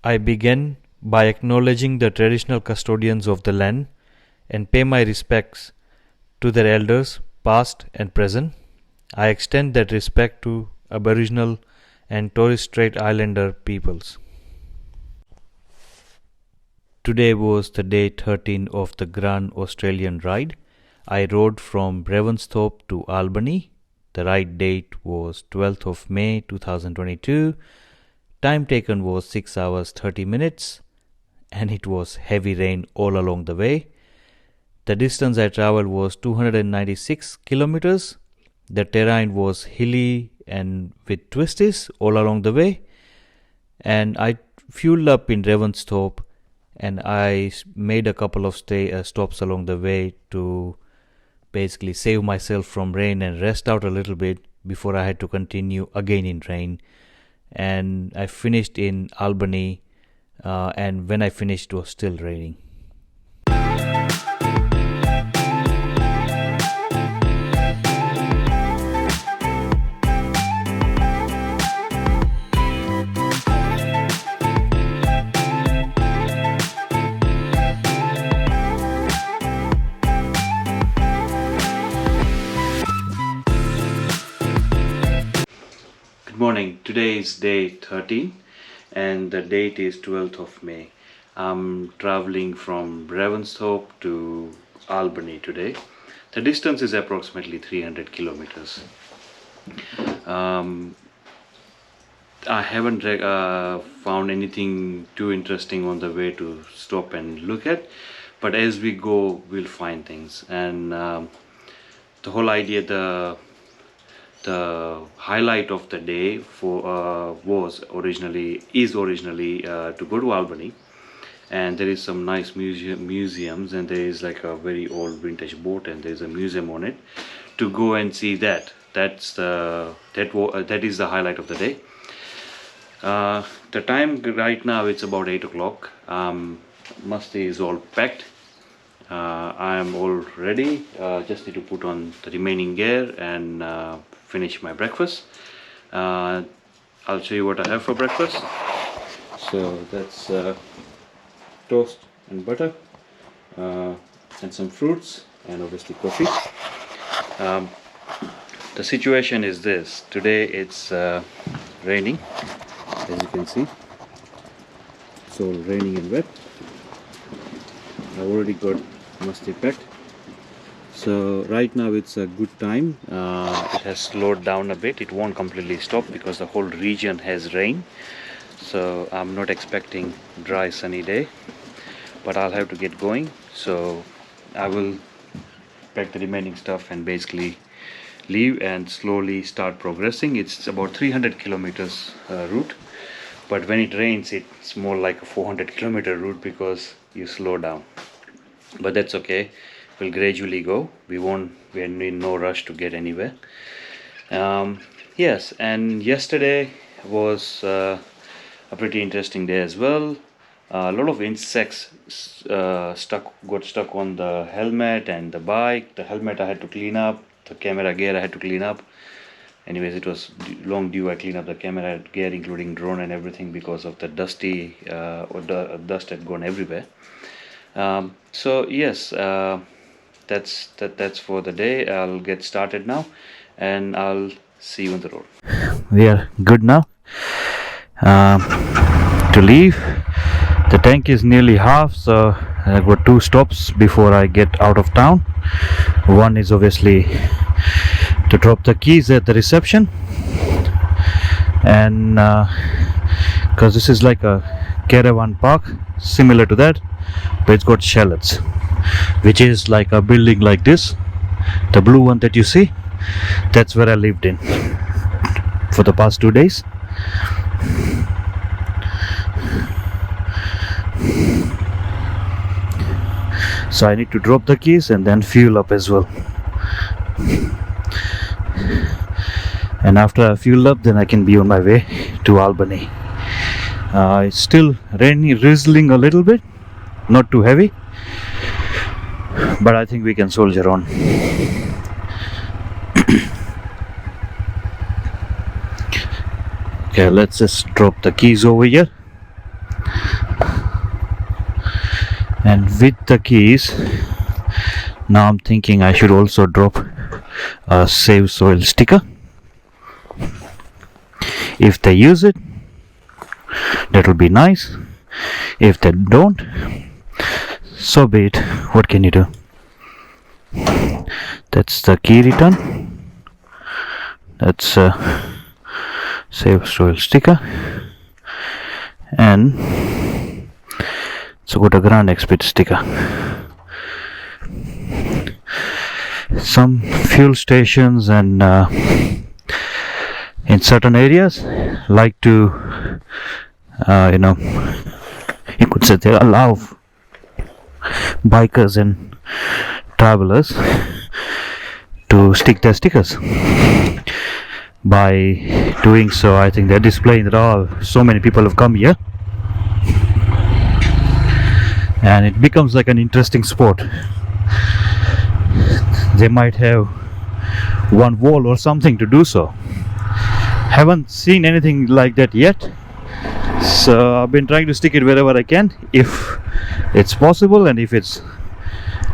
I begin by acknowledging the traditional custodians of the land and pay my respects to their elders, past and present. I extend that respect to Aboriginal and Torres Strait Islander peoples. Today was the day 13 of the Grand Australian Ride. I rode from Ravensthorpe to Albany. The ride date was 12th of May 2022. Time taken was 6 hours 30 minutes and it was heavy rain all along the way. The distance I traveled was 296 kilometers. The terrain was hilly and with twisties all along the way. And I fueled up in Ravensthorpe and I made a couple of stops along the way to basically save myself from rain and rest out a little bit before I had to continue again in rain. And I finished in Albany, and when I finished it was still raining. Good morning. Today is day 13 and the date is 12th of May. I'm traveling from Ravensthorpe to Albany today. The distance is approximately 300 kilometers. I haven't found anything too interesting on the way to stop and look at, but as we go we'll find things. And the whole idea, the highlight of the day is originally to go to Albany, and there is some nice museums, and there is like a very old vintage boat, and there is a museum on it. To go and see that. That is the highlight of the day. The time right now it's about 8 o'clock. Musti is all packed. I am all ready. Just need to put on the remaining gear and finish my breakfast. I'll show you what I have for breakfast. So that's toast and butter, and some fruits, and obviously coffee. The situation is this: today it's raining, as you can see. It's all raining and wet. I've already got Musti packed. So right now it's a good time. It has slowed down a bit. It won't completely stop because the whole region has rain. So I'm not expecting dry sunny day, but I'll have to get going. So I will pack the remaining stuff and basically leave and slowly start progressing. It's about 300 kilometers route, but when it rains it's more like a 400 kilometer route because you slow down. But that's okay. We'll gradually go. We're in no rush to get anywhere. Yes, and yesterday was a pretty interesting day as well. A lot of insects got stuck on the helmet and the bike. The helmet I had to clean up. The camera gear I had to clean up. Anyways, it was long due. I cleaned up the camera gear, including drone and everything, because of the dust had gone everywhere. So yes, that's for the day. I'll get started now and I'll see you on the road. We are good now to leave. The tank is nearly half, so I've got 2 stops before I get out of town. One is obviously to drop the keys at the reception, and because this is like a caravan park similar to that, but it's got shallots, which is like a building like this. The blue one that you see, that's where I lived in for the past 2 days. So I need to drop the keys and then fuel up as well. And after I fuel up, then I can be on my way to Albany. It's still raining, drizzling a little bit, not too heavy, but I think we can soldier on. Okay, let's just drop the keys over here And with the keys, now I'm thinking I should also drop a save soil sticker. If they use it, that will be nice. If they don't, so be it. What can you do? That's the key return. That's a save soil sticker, and it's got a Grand Expert sticker. Some fuel stations and in certain areas like to you could say they allow bikers and travelers to stick their stickers. By doing so, I think they're displaying that so many people have come here, and it becomes like an interesting sport. They might have one wall or something to do so. Haven't seen anything like that yet, so I've been trying to stick it wherever I can, if it's possible and if it's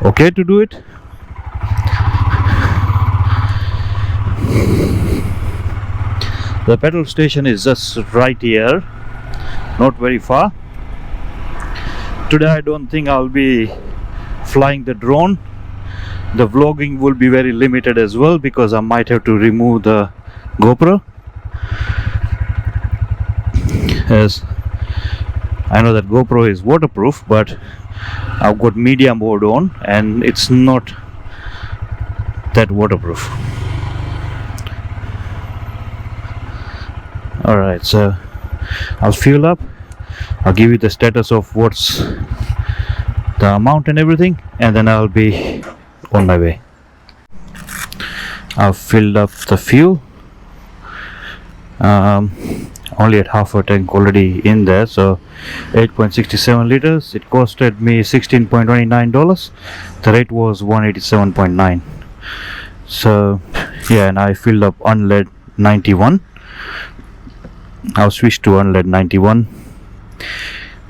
okay to do it. The petrol station is just right here, not very far. Today I don't think I'll be flying the drone. The vlogging will be very limited as well, because I might have to remove the GoPro, as I know that GoPro is waterproof, but I've got media mode on and it's not that waterproof. Alright, so I'll fuel up, I'll give you the status of what's the amount and everything, and then I'll be on my way. I've filled up the fuel, only at half a tank already in there, so 8.67 liters. It costed me $16.29. The rate was $187.9. So yeah, and I filled up unlead 91. I'll switch to unlead 91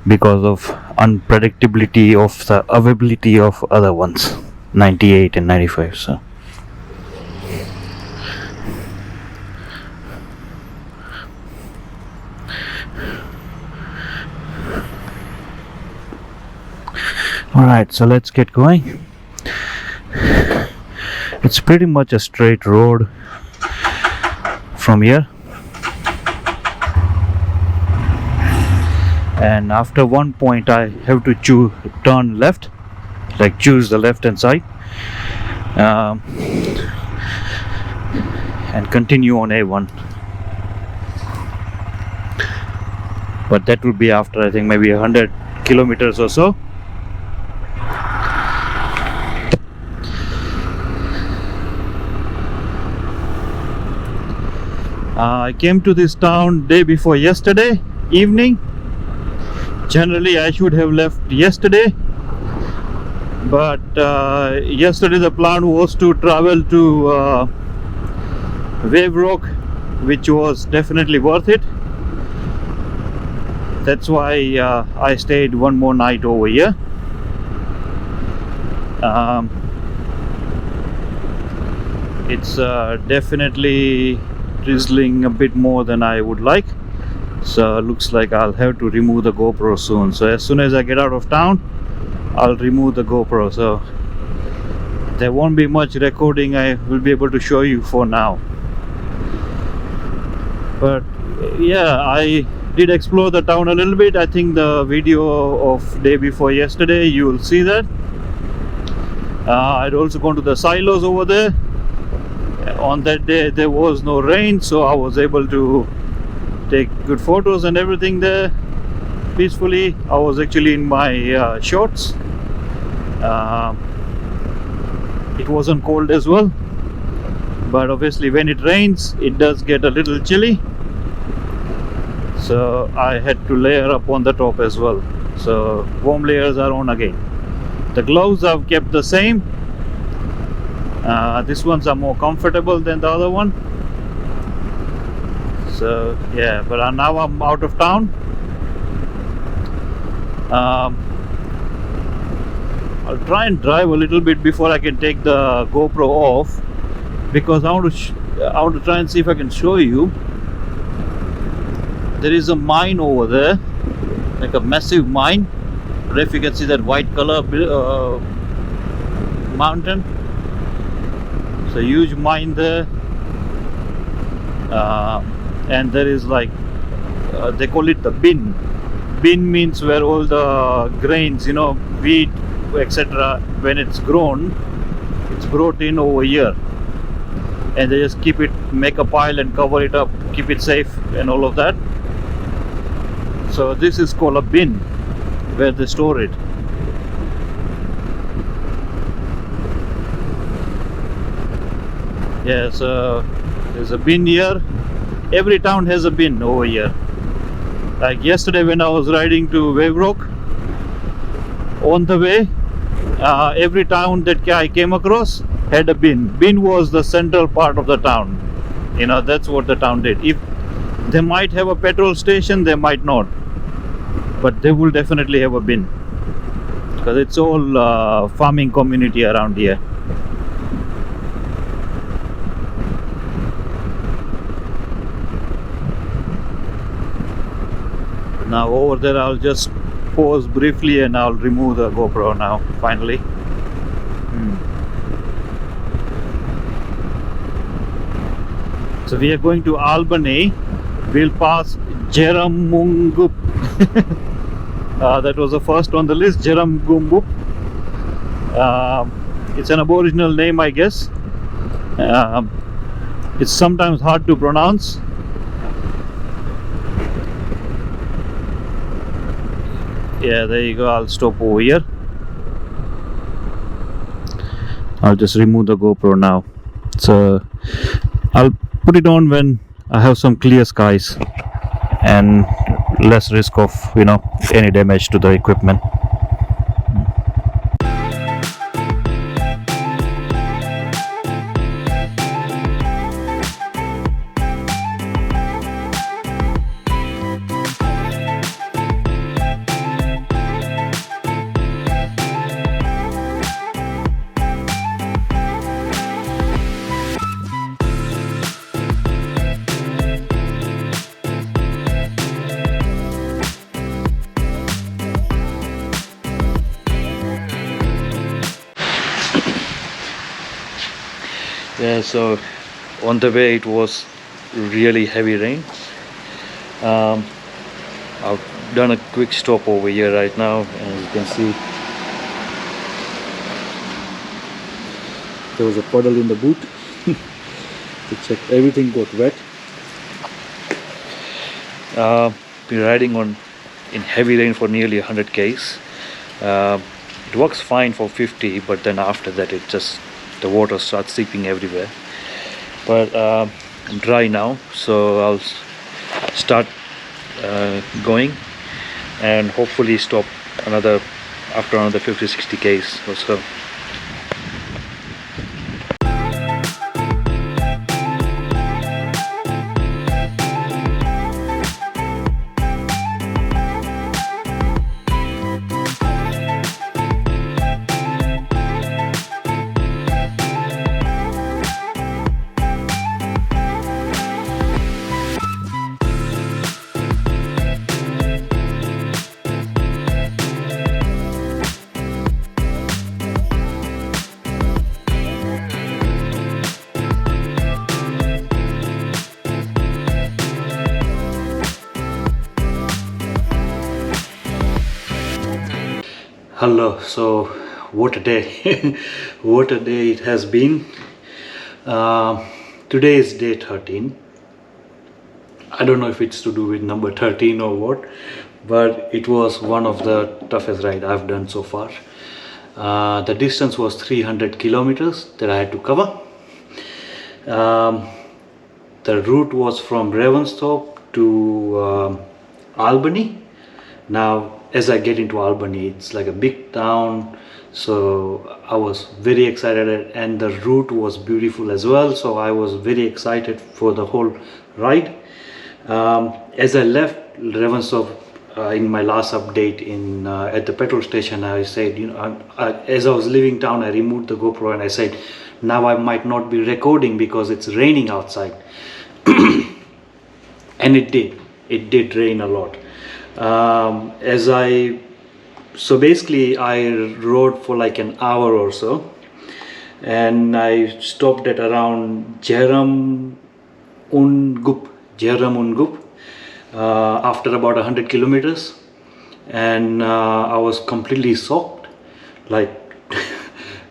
because of unpredictability of the availability of other ones, 98 and 95. So alright, so let's get going. It's pretty much a straight road from here, and after one point I have to turn left, like choose the left hand side, and continue on A1. But that will be after, I think, maybe 100 kilometers or so. I came to this town day before yesterday evening. Generally I should have left yesterday, but yesterday the plan was to travel to Wave Rock, which was definitely worth it. That's why I stayed one more night over here. It's definitely drizzling a bit more than I would like, so looks like I'll have to remove the GoPro soon. So as soon as I get out of town, I'll remove the GoPro, so there won't be much recording I will be able to show you for now. But yeah, I did explore the town a little bit. I think the video of day before yesterday, you will see that. I'd also gone to the silos over there. On that day there was no rain, so I was able to take good photos and everything there peacefully. I was actually in my shorts. It wasn't cold as well, but obviously when it rains it does get a little chilly, so I had to layer up on the top as well. So warm layers are on again. The gloves I've kept the same. These ones are more comfortable than the other one. So yeah, but now I'm out of town. I'll try and drive a little bit before I can take the GoPro off, because I want to try and see if I can show you. There is a mine over there, like a massive mine. I don't know if you can see that white color mountain. It's a huge mine there, and there is like they call it the bin. Bin means where all the grains, you know, wheat, etc., when it's grown, it's brought in over here, and they just keep it, make a pile and cover it up, keep it safe and all of that. So this is called a bin, where they store it. Yeah, so there's a bin here. Every town has a bin over here. Like yesterday when I was riding to Wavrock, on the way, every town that I came across had a bin. Bin was the central part of the town. You know, that's what the town did. If they might have a petrol station, they might not, but they will definitely have a bin, because it's all farming community around here. Now over there I'll just pause briefly and I'll remove the GoPro now, finally. So we are going to Albany. We'll pass Jerramungup. That was the first on the list, Jerramungup. It's an Aboriginal name, I guess. It's sometimes hard to pronounce. Yeah, there you go. I'll stop over here. I'll just remove the GoPro now. So I'll put it on when I have some clear skies and less risk of, you know, any damage to the equipment. Yeah, so on the way it was really heavy rain. I've done a quick stop over here right now, and you can see there was a puddle in the boot. To check, everything got wet. Been riding in heavy rain for nearly 100 k's. It works fine for 50, but then after that the water starts seeping everywhere. But I'm dry now, so I'll start going and hopefully stop after another 50-60 k's or so. Hello, so what a day. What a day it has been. Today is day 13. I don't know if it's to do with number 13 or what, but it was one of the toughest rides I've done so far. The distance was 300 kilometers that I had to cover. The route was from Ravensthorpe to Albany. Now as I get into Albany, it's like a big town, so I was very excited, and the route was beautiful as well, so I was very excited for the whole ride. As I left Ravensthorpe in my last update in at the petrol station, I said, you know, as I was leaving town, I removed the GoPro and I said, now I might not be recording because it's raining outside. And it did rain a lot. So basically I rode for like an hour or so, and I stopped at around Jerramungup after about 100 kilometers, and I was completely soaked, like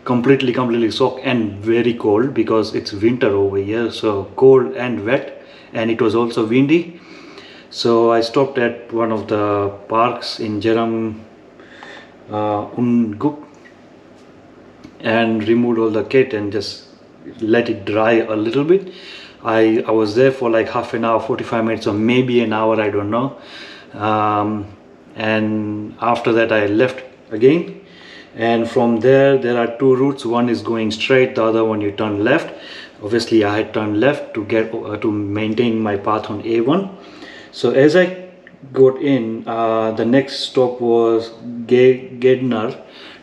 completely soaked, and very cold because it's winter over here, so cold and wet, and it was also windy. So I stopped at one of the parks in Jerramungup and removed all the kit and just let it dry a little bit. I was there for like half an hour, 45 minutes, or maybe an hour, I don't know. And after that I left again, and from there are two routes. One is going straight, the other one you turn left. Obviously I had turned left to get to maintain my path on A1. So as I got in, the next stop was Gednar.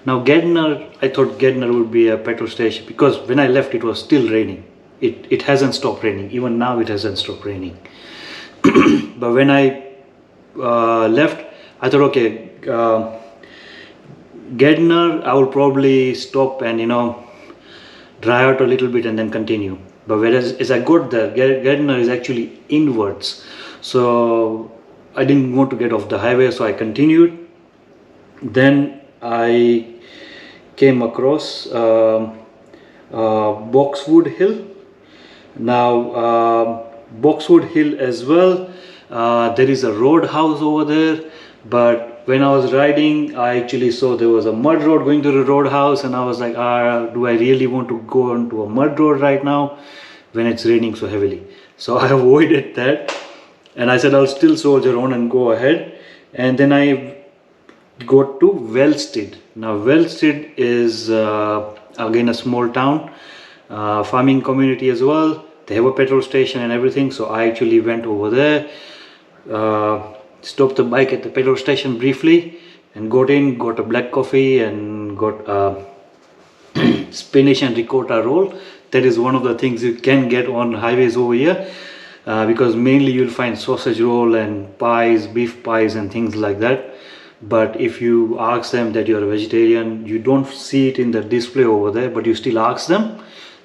Now Gednar, I thought Gednar would be a petrol station because when I left it was still raining. It hasn't stopped raining. Even now it hasn't stopped raining. But when I left, I thought, okay, Gednar, I will probably stop and, you know, dry out a little bit and then continue. But whereas as I got there, Gednar is actually inwards. So I didn't want to get off the highway, so I continued. Then I came across Boxwood Hill. Now Boxwood Hill as well, there is a roadhouse over there, but when I was riding I actually saw there was a mud road going to the roadhouse, and I was like, do I really want to go onto a mud road right now when it's raining so heavily? So I avoided that, and I said I'll still soldier on and go ahead. And then I got to Wellstead. Now Wellstead is again a small town, farming community as well. They have a petrol station and everything, so I actually went over there, stopped the bike at the petrol station briefly, and got a black coffee and got spinach and ricotta roll. That is one of the things you can get on highways over here, because mainly you'll find sausage roll and pies, beef pies and things like that. But if you ask them that you're a vegetarian, you don't see it in the display over there, but you still ask them,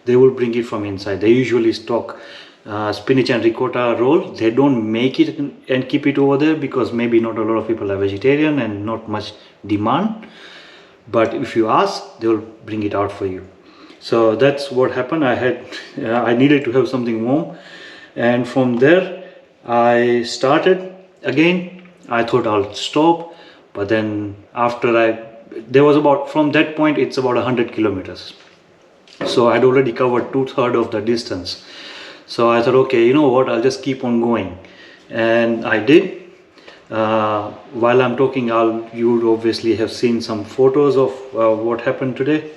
they will bring it from inside. They usually stock spinach and ricotta roll. They don't make it and keep it over there because maybe not a lot of people are vegetarian and not much demand. But if you ask, they will bring it out for you. So that's what happened. I needed to have something warm, and from there I started again. I thought I'll stop, but then after from that point it's about 100 kilometers. So I'd already covered 2/3 of the distance. So I thought, okay, you know what, I'll just keep on going. And I did. While I'm talking, you would obviously have seen some photos of what happened today.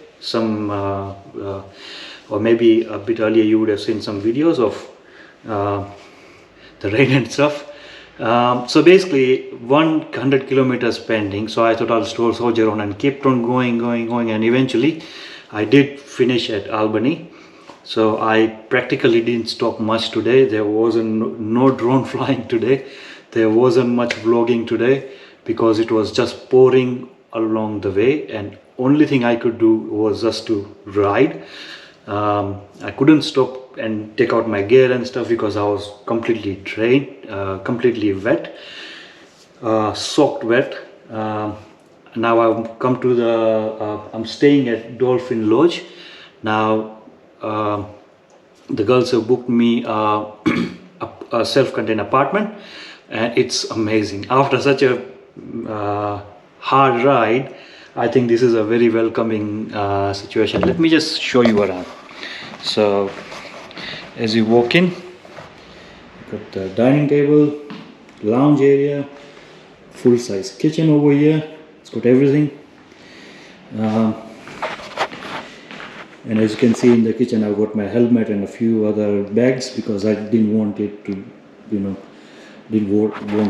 Or maybe a bit earlier you would have seen some videos of the rain and stuff. So basically 100 kilometers pending. So I thought I'll soldier on and kept on going, and eventually I did finish at Albany. So I practically didn't stop much today. There wasn't no drone flying today. There wasn't much vlogging today because it was just pouring along the way, and only thing I could do was just to ride. I couldn't stop and take out my gear and stuff because I was completely drained, completely wet, soaked wet. Now I've come to I'm staying at Dolphin Lodge. Now the girls have booked me a self-contained apartment, and it's amazing. After such a hard ride, I think this is a very welcoming situation. Let me just show you around. So as you walk in, you've got the dining table, lounge area, full-size kitchen over here. It's got everything. And as you can see in the kitchen, I've got my helmet and a few other bags because I didn't want it to, been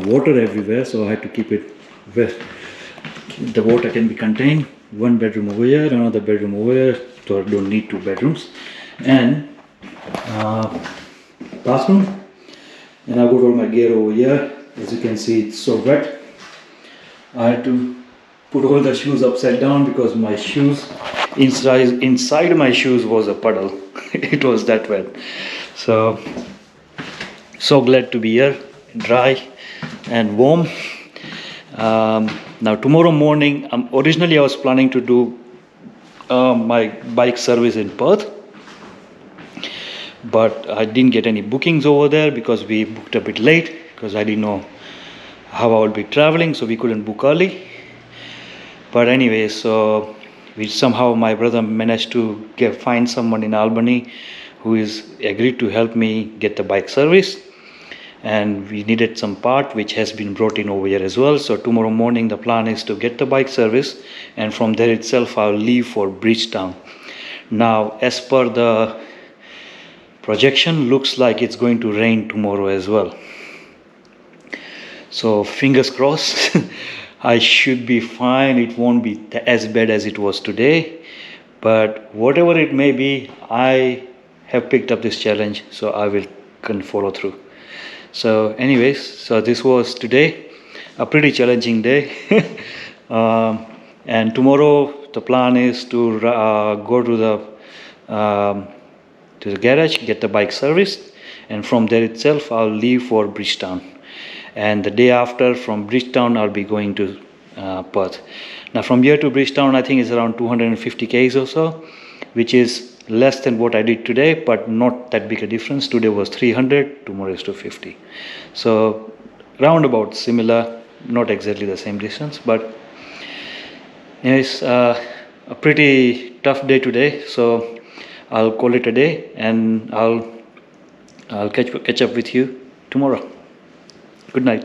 water everywhere, so I had to keep it where the water can be contained. One bedroom over here, another bedroom over here, so I don't need two bedrooms, and bathroom. And I got all my gear over here. As you can see, it's so wet. I had to put all the shoes upside down because my shoes, inside my shoes was a puddle. It was that wet. So glad to be here, dry and warm. Now tomorrow morning, originally I was planning to do my bike service in Perth, but I didn't get any bookings over there because we booked a bit late, because I didn't know how I would be traveling, so we couldn't book early. But anyway, so my brother managed to find someone in Albany who is agreed to help me get the bike service, and we needed some part which has been brought in over here as well. So tomorrow morning the plan is to get the bike service, and from there itself I'll leave for Bridgetown. Now, as per the projection, looks like it's going to rain tomorrow as well. So fingers crossed. I should be fine. It won't be as bad as it was today, but whatever it may be, I have picked up this challenge, so I will follow through. So anyways, so this was today, a pretty challenging day. And tomorrow the plan is to go to the garage, get the bike serviced, and from there itself I'll leave for Bridgetown. And the day after, from Bridgetown I'll be going to Perth. Now from here to Bridgetown, I think it's around 250 k's or so, which is less than what I did today, but not that big a difference. Today was 300, tomorrow is 250. So roundabout similar, not exactly the same distance, but anyways, a pretty tough day today. So I'll call it a day, and I'll catch up with you tomorrow. Good night.